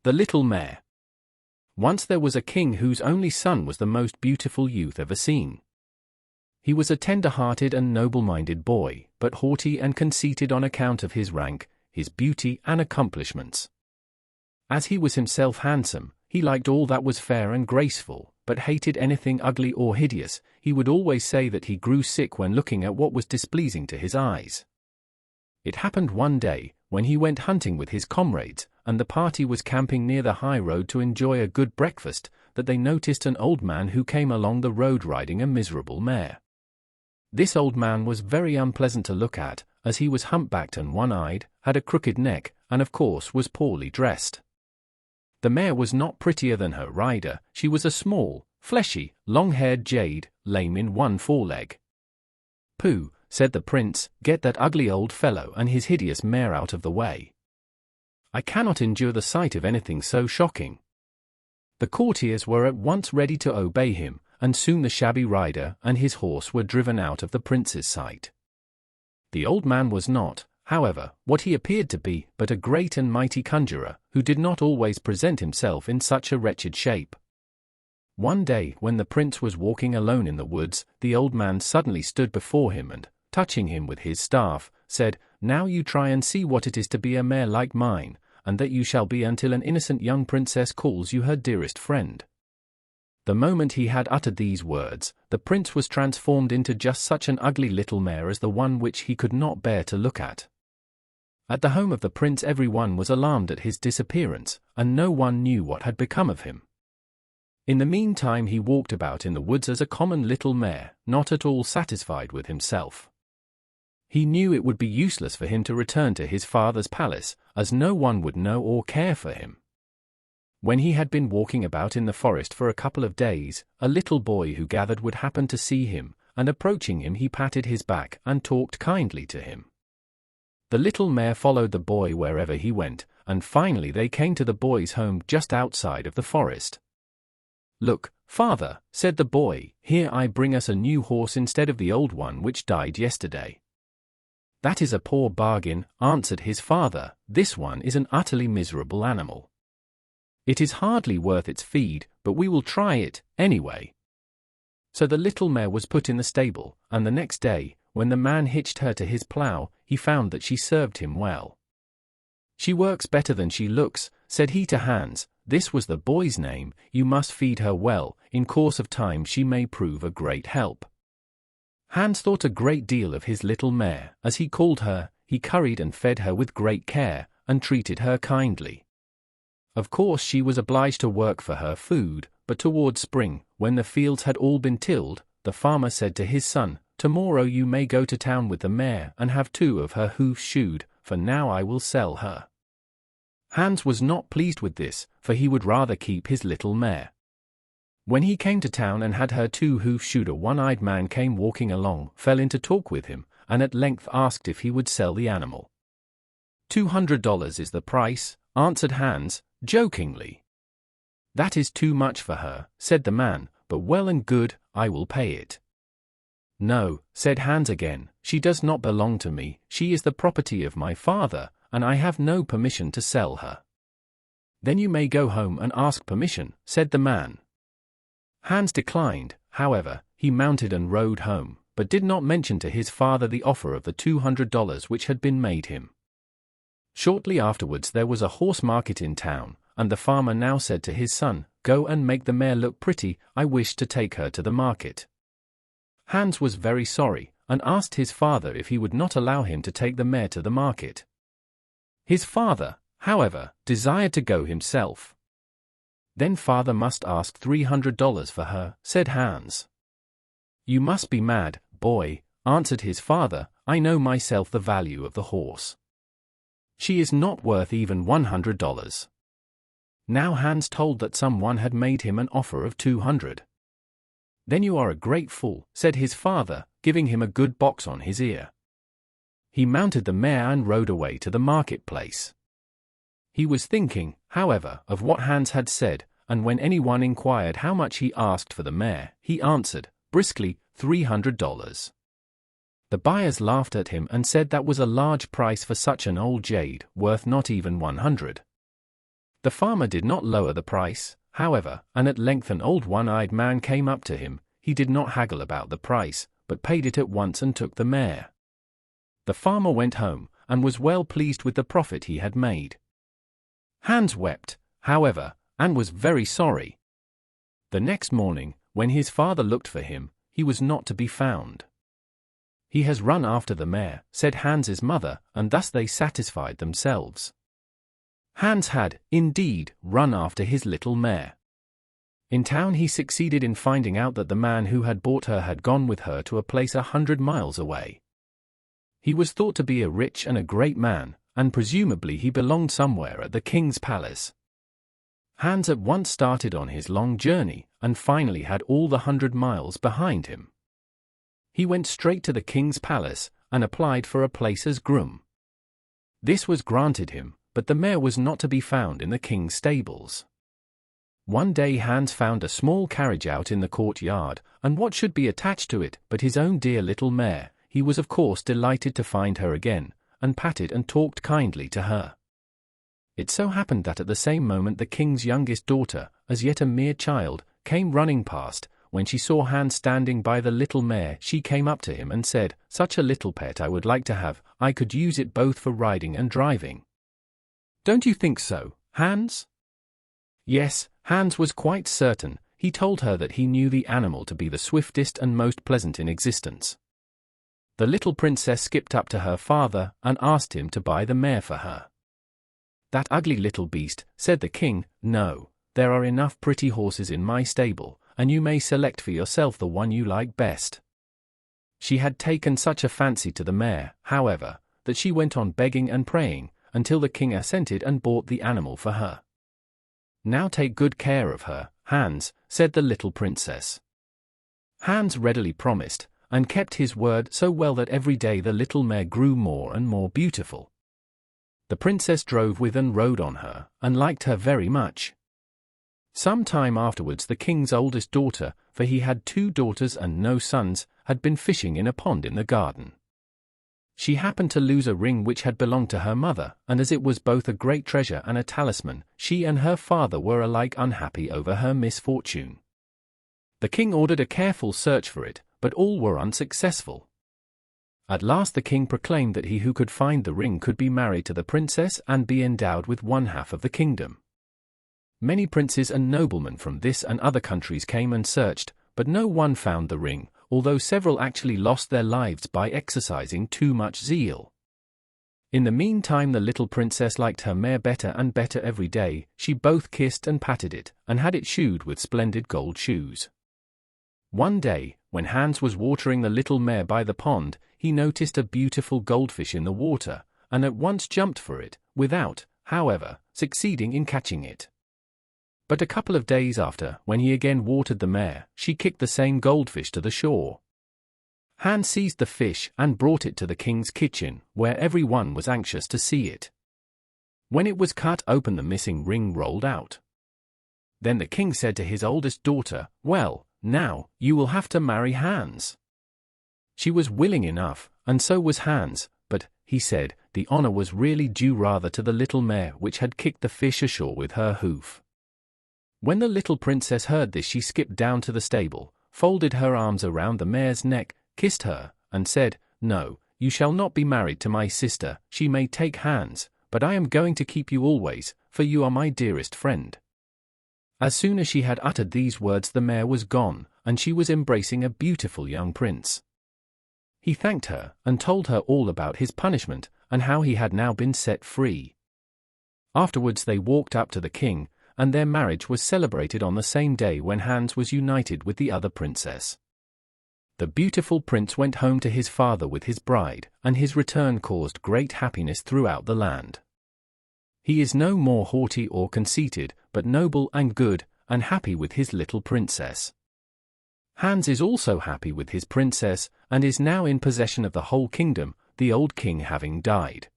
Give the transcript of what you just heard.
The Little Mare. Once there was a king whose only son was the most beautiful youth ever seen. He was a tender-hearted and noble-minded boy, but haughty and conceited on account of his rank, his beauty and accomplishments. As he was himself handsome, he liked all that was fair and graceful, but hated anything ugly or hideous. He would always say that he grew sick when looking at what was displeasing to his eyes. It happened one day, when he went hunting with his comrades, and the party was camping near the high road to enjoy a good breakfast, that they noticed an old man who came along the road riding a miserable mare. This old man was very unpleasant to look at, as he was humpbacked and one-eyed, had a crooked neck, and of course was poorly dressed. The mare was not prettier than her rider. She was a small, fleshy, long-haired jade, lame in one foreleg. "Pooh," said the prince, "get that ugly old fellow and his hideous mare out of the way. I cannot endure the sight of anything so shocking." The courtiers were at once ready to obey him, and soon the shabby rider and his horse were driven out of the prince's sight. The old man was not, however, what he appeared to be, but a great and mighty conjurer, who did not always present himself in such a wretched shape. One day, when the prince was walking alone in the woods, the old man suddenly stood before him and, touching him with his staff, said, "Now you try and see what it is to be a mare like mine, and that you shall be until an innocent young princess calls you her dearest friend." The moment he had uttered these words, the prince was transformed into just such an ugly little mare as the one which he could not bear to look at. At the home of the prince everyone was alarmed at his disappearance, and no one knew what had become of him. In the meantime he walked about in the woods as a common little mare, not at all satisfied with himself. He knew it would be useless for him to return to his father's palace, as no one would know or care for him. When he had been walking about in the forest for a couple of days, a little boy who gathered wood happened to see him, and approaching him he patted his back and talked kindly to him. The little mare followed the boy wherever he went, and finally they came to the boy's home just outside of the forest. "Look, father," said the boy, "here I bring us a new horse instead of the old one which died yesterday." "That is a poor bargain," answered his father. "This one is an utterly miserable animal. It is hardly worth its feed, but we will try it, anyway." So the little mare was put in the stable, and the next day, when the man hitched her to his plough, he found that she served him well. "She works better than she looks," said he to Hans. This was the boy's name. "You must feed her well. In course of time she may prove a great help." Hans thought a great deal of his little mare, as he called her. He curried and fed her with great care, and treated her kindly. Of course she was obliged to work for her food, but toward spring, when the fields had all been tilled, the farmer said to his son, "Tomorrow you may go to town with the mare and have 2 of her hoofs shoed, for now I will sell her." Hans was not pleased with this, for he would rather keep his little mare. When he came to town and had her 2 hoofs shoed, a one-eyed man came walking along, fell into talk with him, and at length asked if he would sell the animal. $200 is the price," answered Hans, jokingly. "That is too much for her," said the man, "but well and good, I will pay it." "No," said Hans again, "she does not belong to me. She is the property of my father, and I have no permission to sell her." "Then you may go home and ask permission," said the man. Hans declined. However, he mounted and rode home, but did not mention to his father the offer of the $200 which had been made him. Shortly afterwards there was a horse market in town, and the farmer now said to his son, "Go and make the mare look pretty. I wish to take her to the market." Hans was very sorry, and asked his father if he would not allow him to take the mare to the market. His father, however, desired to go himself. "Then father must ask $300 for her," said Hans. "You must be mad, boy," answered his father. "I know myself the value of the horse. She is not worth even $100. Now Hans told that someone had made him an offer of $200. "Then you are a great fool," said his father, giving him a good box on his ear. He mounted the mare and rode away to the marketplace. He was thinking, however, of what Hans had said, and when anyone inquired how much he asked for the mare, he answered, briskly, $300. The buyers laughed at him and said that was a large price for such an old jade, worth not even 100. The farmer did not lower the price, however, and at length an old one-eyed man came up to him. He did not haggle about the price, but paid it at once and took the mare. The farmer went home, and was well pleased with the profit he had made. Hans wept, however, and was very sorry. The next morning, when his father looked for him, he was not to be found. "He has run after the mare," said Hans's mother, and thus they satisfied themselves. Hans had, indeed, run after his little mare. In town he succeeded in finding out that the man who had bought her had gone with her to a place 100 miles away. He was thought to be a rich and a great man, and presumably he belonged somewhere at the king's palace. Hans at once started on his long journey, and finally had all the 100 miles behind him. He went straight to the king's palace, and applied for a place as groom. This was granted him, but the mare was not to be found in the king's stables. One day Hans found a small carriage out in the courtyard, and what should be attached to it but his own dear little mare. He was of course delighted to find her again, and patted and talked kindly to her. It so happened that at the same moment the king's youngest daughter, as yet a mere child, came running past. When she saw Hans standing by the little mare, she came up to him and said, "Such a little pet I would like to have. I could use it both for riding and driving. Don't you think so, Hans?" Yes, Hans was quite certain. He told her that he knew the animal to be the swiftest and most pleasant in existence. The little princess skipped up to her father and asked him to buy the mare for her. "That ugly little beast," said the king. "No, there are enough pretty horses in my stable, and you may select for yourself the one you like best." She had taken such a fancy to the mare, however, that she went on begging and praying, until the king assented and bought the animal for her. "Now take good care of her, Hans," said the little princess. Hans readily promised, and kept his word so well that every day the little mare grew more and more beautiful. The princess drove with and rode on her, and liked her very much. Some time afterwards the king's oldest daughter, for he had 2 daughters and no sons, had been fishing in a pond in the garden. She happened to lose a ring which had belonged to her mother, and as it was both a great treasure and a talisman, she and her father were alike unhappy over her misfortune. The king ordered a careful search for it, but all were unsuccessful. At last the king proclaimed that he who could find the ring could be married to the princess and be endowed with 1/2 of the kingdom. Many princes and noblemen from this and other countries came and searched, but no one found the ring, although several actually lost their lives by exercising too much zeal. In the meantime the little princess liked her mare better and better every day. She both kissed and patted it, and had it shoed with splendid gold shoes. One day, when Hans was watering the little mare by the pond, he noticed a beautiful goldfish in the water, and at once jumped for it, without, however, succeeding in catching it. But a couple of days after, when he again watered the mare, she kicked the same goldfish to the shore. Hans seized the fish and brought it to the king's kitchen, where every one was anxious to see it. When it was cut open, the missing ring rolled out. Then the king said to his oldest daughter, "Well, now, you will have to marry Hans." She was willing enough, and so was Hans, but, he said, the honor was really due rather to the little mare which had kicked the fish ashore with her hoof. When the little princess heard this, she skipped down to the stable, folded her arms around the mare's neck, kissed her, and said, "No, you shall not be married to my sister. She may take Hans, but I am going to keep you always, for you are my dearest friend." As soon as she had uttered these words, the mare was gone, and she was embracing a beautiful young prince. He thanked her, and told her all about his punishment, and how he had now been set free. Afterwards they walked up to the king, and their marriage was celebrated on the same day when Hans was united with the other princess. The beautiful prince went home to his father with his bride, and his return caused great happiness throughout the land. He is no more haughty or conceited, but noble and good, and happy with his little princess. Hans is also happy with his princess, and is now in possession of the whole kingdom, the old king having died.